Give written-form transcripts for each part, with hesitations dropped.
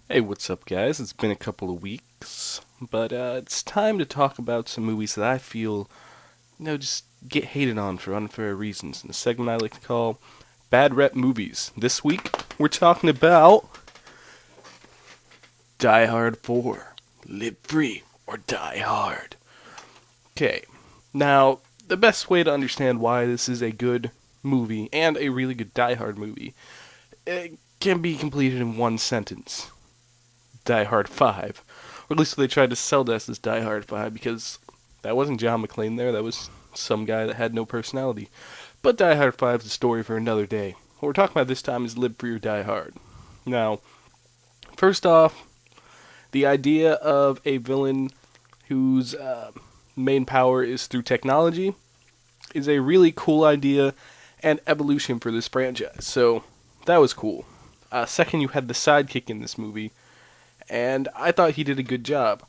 Hey, what's up, guys? It's been a couple of weeks, but it's time to talk about some movies that I feel, just get hated on for unfair reasons. In a segment I like to call Bad Rep Movies. This week, we're talking about Die Hard 4. Live Free or Die Hard. Okay, now, the best way to understand why this is a good movie and a really good Die Hard movie, it can be completed in one sentence. Die Hard 5. Or at least they tried to sell this as Die Hard 5 because that wasn't John McClane there, that was some guy that had no personality. But Die Hard 5 is a story for another day. What we're talking about this time is Live Free or Die Hard. Now, first off, the idea of a villain whose main power is through technology is a really cool idea and evolution for this franchise. So, that was cool. Second, you had the sidekick in this movie, and I thought he did a good job.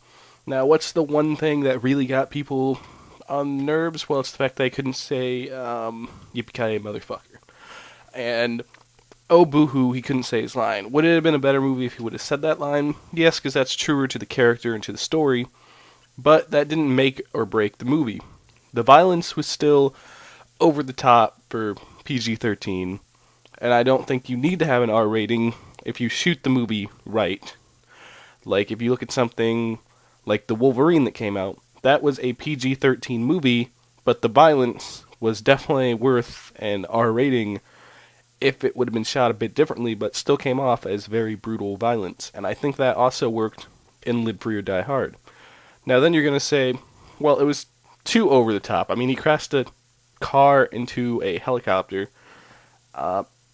Now, what's the one thing that really got people on nerves? Well, it's the fact they couldn't say "yippee motherfucker," and oh boohoo, he couldn't say his line. Would it have been a better movie if he would have said that line? Yes, because that's truer to the character and to the story. But that didn't make or break the movie. The violence was still over the top for PG-13, and I don't think you need to have an R rating if you shoot the movie right. Like, if you look at something like The Wolverine that came out, that was a PG 13 movie, but the violence was definitely worth an R rating if it would have been shot a bit differently, but still came off as very brutal violence. And I think that also worked in Live Free or Die Hard. Now, then you're going to say, well, it was too over the top. I mean, he crashed a car into a helicopter.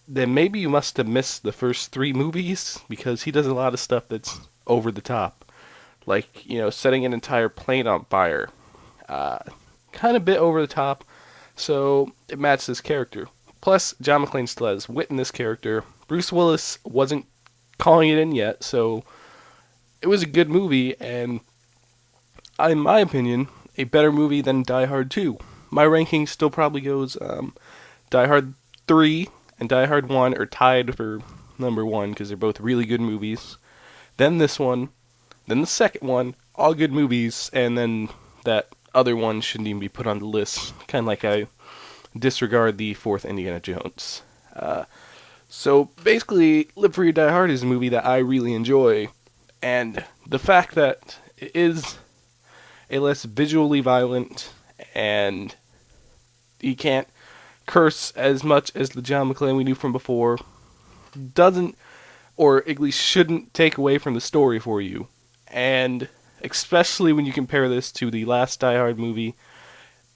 Then maybe you must have missed the first three movies because he does a lot of stuff that's over the top, like setting an entire plane on fire. Uh, kind of bit over the top, so it matched his character. Plus, John McClane still has wit in this character. Bruce Willis wasn't calling it in yet, so it was a good movie, and in my opinion, a better movie than Die Hard 2. My ranking still probably goes Die Hard 3 and Die Hard 1 are tied for number one because they're both really good movies. Then this one, then the second one, all good movies, and then that other one shouldn't even be put on the list. Kind of like I disregard the fourth Indiana Jones. So basically, Live Free or Die Hard is a movie that I really enjoy, and the fact that it is a less visually violent and you can't curse as much as the John McClane we knew from before doesn't, or at least shouldn't, take away from the story for you. And especially when you compare this to the last Die Hard movie,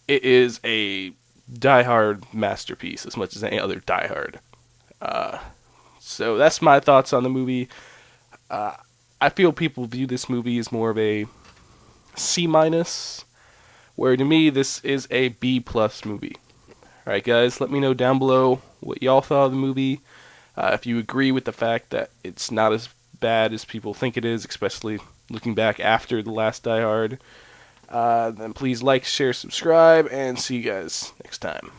it is a Die Hard masterpiece as much as any other Die Hard. Uh, so that's my thoughts on the movie. Uh, I feel people view this movie as more of a C minus, where to me this is a B plus movie. All right, guys, let me know down below what y'all thought of the movie. If you agree with the fact that it's not as bad as people think it is, especially looking back after the last Die Hard, then please like, share, subscribe, and see you guys next time.